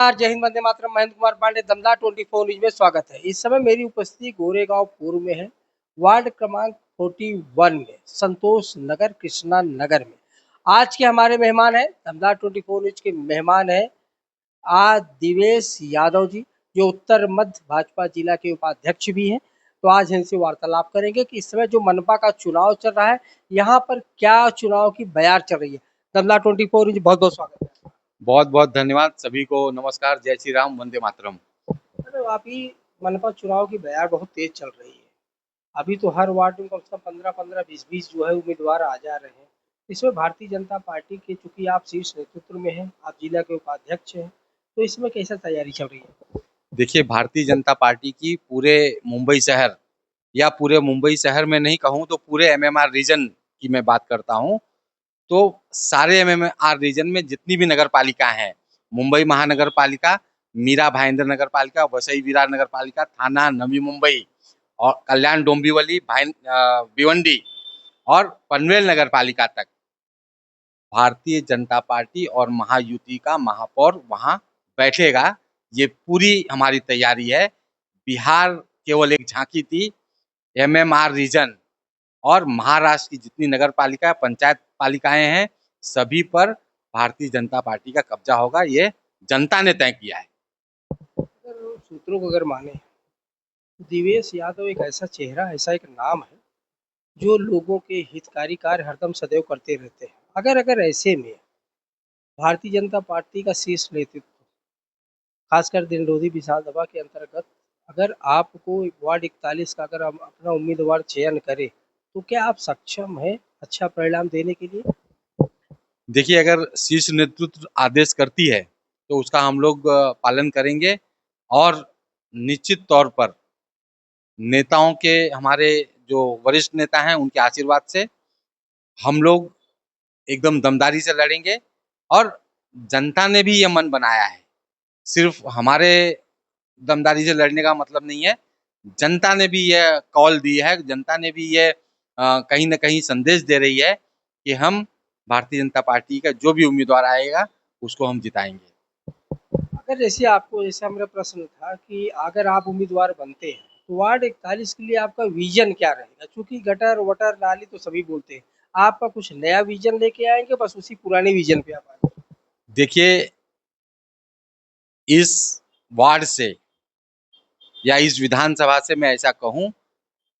जय हिंद, वंदे मातरम। महेंद्र कुमार पांडे, दमदार 24 न्यूज में स्वागत है। इस समय मेरी उपस्थिति गोरेगांव पूर्व में है, वार्ड क्रमांक 41 में, संतोष नगर, कृष्णा नगर में। आज के हमारे मेहमान हैं, दमदार 24 न्यूज के मेहमान हैं दिवेश यादव जी, जो उत्तर मध्य भाजपा जिला के उपाध्यक्ष भी हैं। तो आज इनसे वार्तालाप करेंगे कि इस समय जो मनपा का चुनाव चल रहा है, यहाँ पर क्या चुनाव की बयार चल रही है। दमदार 24 न्यूज, बहुत बहुत स्वागत है। बहुत बहुत धन्यवाद सभी को। नमस्कार, जय श्री राम, वंदे मातरम। अरे अभी मनपा चुनाव की बयार बहुत तेज चल रही है। अभी तो हर वार्ड में कम से कम 15-15, 20-20 जो है उम्मीदवार आ जा रहे हैं। इसमें भारतीय जनता पार्टी के, चूंकि आप शीर्ष नेतृत्व में हैं, आप जिला के उपाध्यक्ष हैं, तो इसमें कैसा तैयारी चल रही है? देखिए, भारतीय जनता पार्टी की पूरे मुंबई शहर या पूरे मुंबई शहर में नहीं कहूँ तो पूरे एमएमआर रीजन की मैं बात करता हूँ, तो सारे एमएमआर रीजन में जितनी भी नगर पालिका हैं, मुंबई महानगर पालिका, मीरा भाईंदर नगर पालिका, वसई विरार नगर पालिका, थाना नवी मुंबई और कल्याण डोंबिवली, भिवंडी और पनवेल नगर पालिका तक भारतीय जनता पार्टी और महायुति का महापौर वहां बैठेगा। ये पूरी हमारी तैयारी है। बिहार केवल एक झांकी थी। एमएमआर रीजन और महाराष्ट्र की जितनी नगर पालिका पंचायत पालिकाएं हैं, सभी पर भारतीय जनता पार्टी का कब्जा होगा। ये जनता ने तय किया है। अगर सूत्रों को अगर माने, दिवेश यादव एक ऐसा चेहरा, ऐसा एक नाम है जो लोगों के हितकारी कार्य हरदम सदैव करते रहते हैं। अगर अगर ऐसे में भारतीय जनता पार्टी का शीर्ष नेतृत्व, खासकर दिंडोरी विधानसभा के अंतर्गत, अगर आपको वार्ड 41 का अगर आप अपना उम्मीदवार चयन करें, तो क्या आप सक्षम हैं अच्छा परिणाम देने के लिए? देखिए, अगर शीर्ष नेतृत्व आदेश करती है तो उसका हम लोग पालन करेंगे और निश्चित तौर पर नेताओं के, हमारे जो वरिष्ठ नेता हैं, उनके आशीर्वाद से हम लोग एकदम दमदारी से लड़ेंगे। और जनता ने भी ये मन बनाया है। सिर्फ हमारे दमदारी से लड़ने का मतलब नहीं है, जनता ने भी ये कॉल दी है, जनता ने भी ये कहीं ना कहीं संदेश दे रही है कि हम भारतीय जनता पार्टी का जो भी उम्मीदवार आएगा उसको हम जिताएंगे। अगर जैसे आपको, जैसा मेरा प्रश्न था कि अगर आप उम्मीदवार बनते हैं, तो वार्ड 41 के लिए आपका विजन क्या रहेगा? चूंकि गटर वटर नाली तो सभी बोलते हैं, आपका कुछ नया विजन लेके आएंगे, बस उसी पुराने विजन पे आप आएंगे? देखिए, इस वार्ड से या इस विधानसभा से मैं ऐसा कहूं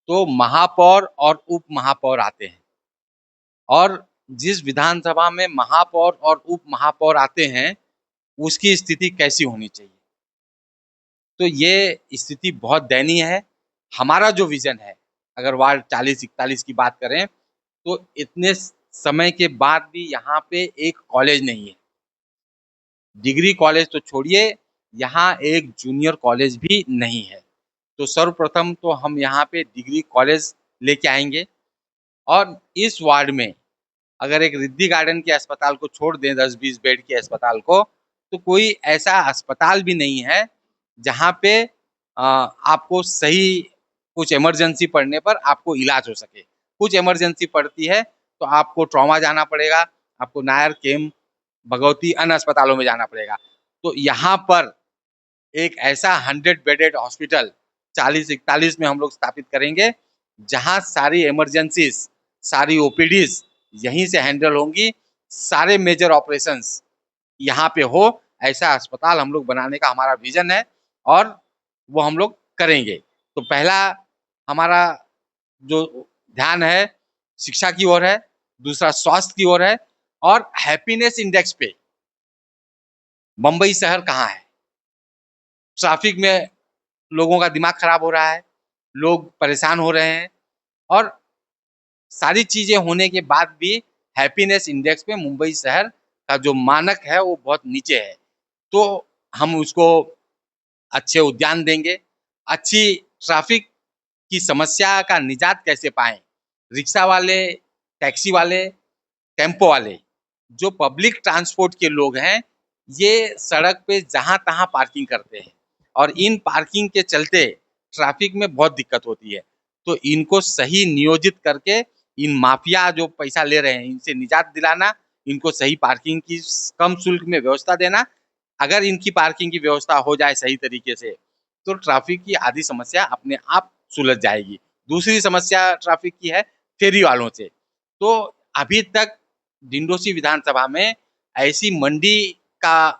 तो महापौर और उप महापौर आते हैं, और जिस विधानसभा में महापौर और उप महापौर आते हैं उसकी स्थिति कैसी होनी चाहिए, तो ये स्थिति बहुत दयनीय है। हमारा जो विजन है, अगर वार्ड 40-41 की बात करें, तो इतने समय के बाद भी यहाँ पे एक कॉलेज नहीं है। डिग्री कॉलेज तो छोड़िए, यहाँ एक जूनियर कॉलेज भी नहीं है। तो सर्वप्रथम तो हम यहाँ पे डिग्री कॉलेज लेके आएंगे। और इस वार्ड में अगर एक रिद्धि गार्डन के अस्पताल को छोड़ दें, 10-20 बेड के अस्पताल को, तो कोई ऐसा अस्पताल भी नहीं है जहाँ पे आपको सही कुछ इमरजेंसी पड़ने पर आपको इलाज हो सके। कुछ इमरजेंसी पड़ती है तो आपको ट्रॉमा जाना पड़ेगा, आपको नायर, केम, भगवती, अन्य अस्पतालों में जाना पड़ेगा। तो यहाँ पर एक ऐसा 100 बेडेड हॉस्पिटल 40-41 में हम लोग स्थापित करेंगे, जहाँ सारी इमरजेंसीज, सारी ओपीडीज यहीं से हैंडल होंगी, सारे मेजर ऑपरेशंस यहाँ पे हो। ऐसा अस्पताल हम लोग बनाने का हमारा विजन है और वो हम लोग करेंगे। तो पहला हमारा जो ध्यान है शिक्षा की ओर है, दूसरा स्वास्थ्य की ओर है, और हैप्पीनेस इंडेक्स पे मुंबई शहर कहाँ है। ट्रैफिक में लोगों का दिमाग खराब हो रहा है, लोग परेशान हो रहे हैं, और सारी चीजें होने के बाद भी हैप्पीनेस इंडेक्स पे मुंबई शहर का जो मानक है वो बहुत नीचे है। तो हम उसको अच्छे उद्यान देंगे, अच्छी ट्रैफिक की समस्या का निजात कैसे पाएं। रिक्शा वाले, टैक्सी वाले, टेम्पो वाले, जो पब्लिक ट्रांसपोर्ट के लोग हैं, ये सड़क पे जहां तहां पार्किंग करते हैं और इन पार्किंग के चलते ट्रैफिक में बहुत दिक्कत होती है। तो इनको सही नियोजित करके, इन माफिया जो पैसा ले रहे हैं इनसे निजात दिलाना, इनको सही पार्किंग की कम शुल्क में व्यवस्था देना, अगर इनकी पार्किंग की व्यवस्था हो जाए सही तरीके से तो ट्रैफिक की आधी समस्या अपने आप सुलझ जाएगी। दूसरी समस्या ट्रैफिक की है फेरी वालों से। तो अभी तक डिंडोसी विधानसभा में ऐसी मंडी का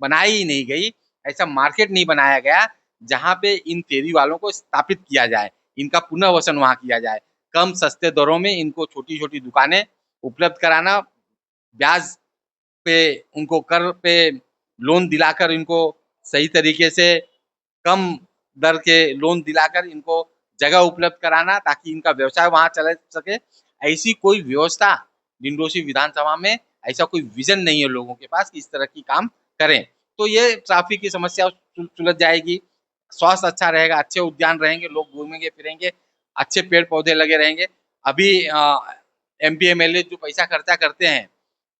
बनाई ही नहीं गई, ऐसा मार्केट नहीं बनाया गया जहां पे इन फेरी वालों को स्थापित किया जाए, इनका पुनर्वसन वहां किया जाए। कम सस्ते दरों में इनको छोटी छोटी दुकानें उपलब्ध कराना, ब्याज पे उनको कर पे लोन दिलाकर इनको सही तरीके से कम दर के लोन दिलाकर इनको जगह उपलब्ध कराना ताकि इनका व्यवसाय वहां चल सके। ऐसी कोई व्यवस्था डिंडोसी विधानसभा में, ऐसा कोई विजन नहीं है लोगों के पास कि इस तरह की काम करें। तो ये ट्रैफिक की समस्या सुलझ जाएगी, स्वास्थ्य अच्छा रहेगा, अच्छे उद्यान रहेंगे, लोग घूमेंगे फिरेंगे, अच्छे पेड़ पौधे लगे रहेंगे। अभी एमपी एमएलए जो पैसा खर्चा करते हैं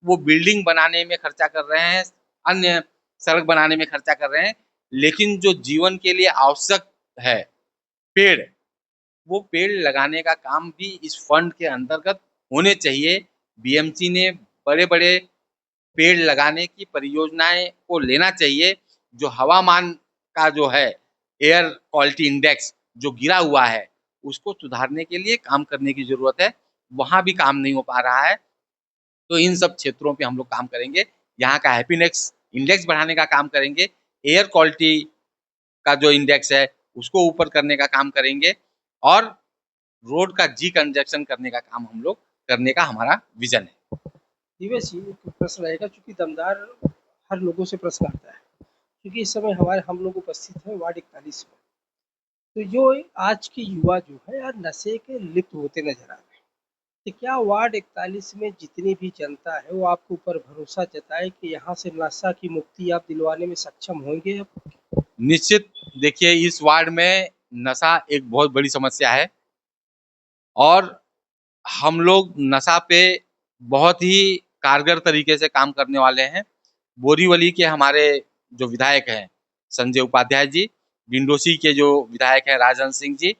वो बिल्डिंग बनाने में खर्चा कर रहे हैं, अन्य सड़क बनाने में खर्चा कर रहे हैं, लेकिन जो जीवन के लिए आवश्यक है पेड़, वो पेड़ लगाने का काम भी इस फंड के अंतर्गत होने चाहिए। बीएमसी ने बड़े बड़े पेड़ लगाने की परियोजनाएं को लेना चाहिए। जो हवामान का जो है एयर क्वालिटी इंडेक्स जो गिरा हुआ है उसको सुधारने के लिए काम करने की जरूरत है, वहां भी काम नहीं हो पा रहा है। तो इन सब क्षेत्रों पे हम लोग काम करेंगे, यहाँ का हैप्पीनेस इंडेक्स बढ़ाने का काम करेंगे, एयर क्वालिटी का जो इंडेक्स है उसको ऊपर करने का काम करेंगे और रोड का जी कंजक्शन करने का काम हम लोग करने का हमारा विजन है। दिवेश जी, एक प्रश्न रहेगा चूंकि दमदार हर लोगों से प्रश्न आता है, क्योंकि इस समय हम लोग उपस्थित हैं वार्ड 41 में। तो जो आज के युवा जो है यार नशे के लिप्त होते नजर आ रहे हैं, तो क्या वार्ड 41 में जितनी भी जनता है वो आपके ऊपर भरोसा जताए कि यहाँ से नशा की मुक्ति आप दिलवाने में सक्षम होंगे अब? निश्चित, देखिए इस वार्ड में नशा एक बहुत बड़ी समस्या है और हम लोग नशा पे बहुत ही कारगर तरीके से काम करने वाले हैं। बोरीवली के हमारे जो विधायक हैं संजय उपाध्याय जी, डिंडोसी के जो विधायक हैं राजन सिंह जी,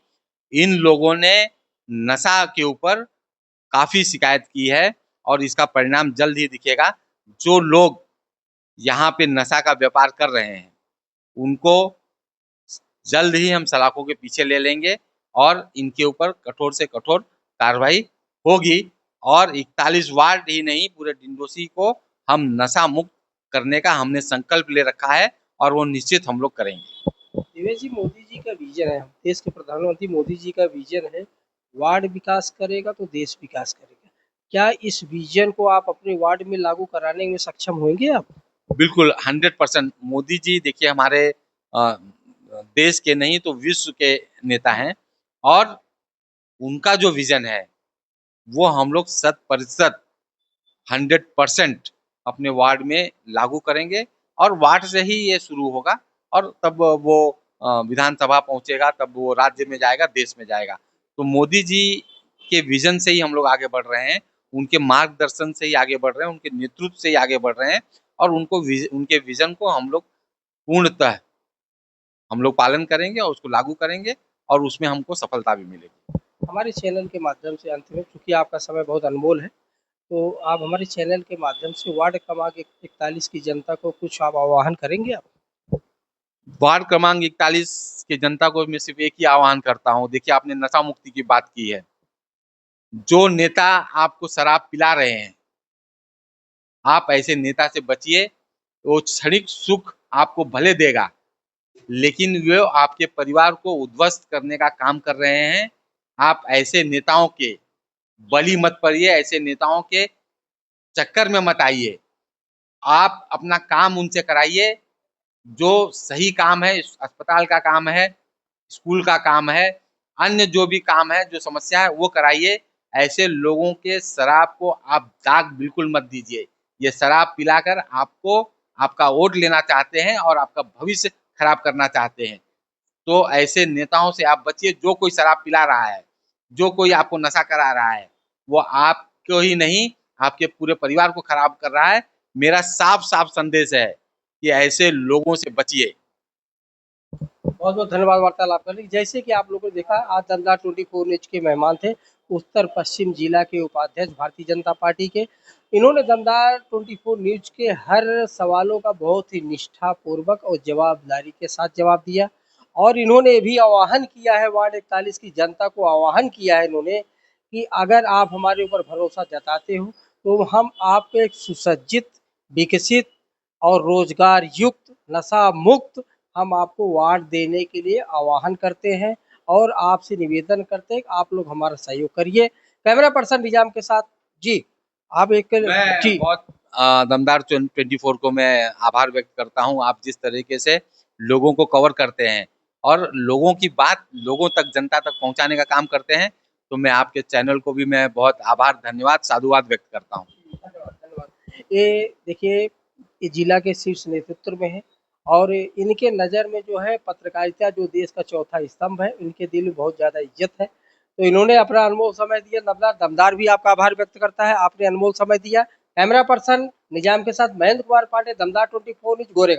इन लोगों ने नशा के ऊपर काफी शिकायत की है और इसका परिणाम जल्द ही दिखेगा। जो लोग यहाँ पे नशा का व्यापार कर रहे हैं उनको जल्द ही हम सलाखों के पीछे ले लेंगे और इनके ऊपर कठोर से कठोर कार्रवाई होगी और 41 वार्ड ही नहीं पूरे डिंडोसी को हम नशा मुक्त करने का हमने संकल्प ले रखा है और वो निश्चित हम लोग करेंगे। दिवेश जी, मोदी जी का विजन है, देश के प्रधानमंत्री मोदी जी का विजन है, वार्ड विकास करेगा तो देश विकास करेगा। क्या इस विजन को आप अपने वार्ड में लागू कराने में सक्षम होंगे आप? बिल्कुल 100% मोदी जी देखिए हमारे देश के नहीं तो विश्व के नेता हैं और उनका जो विजन है वो हम लोग 100% 100% अपने वार्ड में लागू करेंगे और वार्ड से ही ये शुरू होगा और तब वो विधानसभा पहुंचेगा, तब वो राज्य में जाएगा, देश में जाएगा। तो मोदी जी के विजन से ही हम लोग आगे बढ़ रहे हैं, उनके मार्गदर्शन से ही आगे बढ़ रहे हैं, उनके नेतृत्व से ही आगे बढ़ रहे हैं और उनके विजन को हम लोग पूर्णतः हम लोग पालन करेंगे और उसको लागू करेंगे और उसमें हमको सफलता भी मिलेगी। हमारे चैनल के माध्यम से अंत में, चूंकि आपका समय बहुत अनमोल है, तो आप हमारे चैनल के माध्यम से वार्ड क्रमांक 41 की जनता को कुछ आप आह्वान करेंगे आप? वार्ड क्रमांक 41 की जनता को मैं सिर्फ एक ही आह्वान करता हूँ, देखिए आपने नशा मुक्ति की बात की है, जो नेता आपको शराब पिला रहे हैं आप ऐसे नेता से बचिए। वो क्षणिक सुख आपको भले देगा लेकिन वो आपके परिवार को उद्ध्वस्त करने का काम कर रहे हैं। आप ऐसे नेताओं के बलि मत पड़िए, ऐसे नेताओं के चक्कर में मत आइए। आप अपना काम उनसे कराइए, जो सही काम है, अस्पताल का काम है, स्कूल का काम है, अन्य जो भी काम है, जो समस्या है वो कराइए। ऐसे लोगों के शराब को आप दाग बिल्कुल मत दीजिए। ये शराब पिलाकर आपको आपका वोट लेना चाहते हैं और आपका भविष्य खराब करना चाहते हैं। तो ऐसे नेताओं से आप बचिए। जो कोई शराब पिला रहा है, जो कोई आपको नशा करा रहा है, वो आपको ही नहीं आपके पूरे परिवार को खराब कर रहा है। मेरा साफ साफ संदेश है कि ऐसे लोगों से बचिए। बहुत बहुत धन्यवाद वार्तालाप करने के लिए। जैसे कि आप लोगों ने देखा, आज दमदार 24 न्यूज के मेहमान थे उत्तर पश्चिम जिला के उपाध्यक्ष भारतीय जनता पार्टी के। इन्होंने दमदार 24 न्यूज के हर सवालों का बहुत ही निष्ठापूर्वक और जवाबदारी के साथ जवाब दिया और इन्होंने भी आह्वान किया है, वार्ड 41 की जनता को आह्वान किया है इन्होंने कि अगर आप हमारे ऊपर भरोसा जताते हो तो हम आपको एक सुसज्जित, विकसित और रोजगार युक्त, नशा मुक्त हम आपको वार्ड देने के लिए आह्वान करते हैं और आपसे निवेदन करते हैं कि आप लोग हमारा सहयोग करिए। कैमरा पर्सन निजाम के साथ जी, आप एक मैं जी बहुत दमदार 24 को मैं आभार व्यक्त करता हूं। आप जिस तरीके से लोगों को कवर करते हैं और लोगों की बात लोगों तक, जनता तक पहुंचाने का काम करते हैं, तो मैं आपके चैनल को भी मैं बहुत आभार, धन्यवाद, साधुवाद व्यक्त करता हूं। धन्यवाद धन्यवाद। ये देखिए, ये जिला के शीर्ष नेतृत्व में है और इनके नज़र में जो है पत्रकारिता जो देश का चौथा स्तंभ है, इनके दिल में बहुत ज़्यादा इज्जत है। तो इन्होंने अपना अनमोल समय दिया। दमदार दमदार भी आपका आभार व्यक्त करता है, आपने अनमोल समय दिया। कैमरा पर्सन निजाम के साथ महेंद्र कुमार पांडे, दमदार 24 न्यूज, गोरेगांव।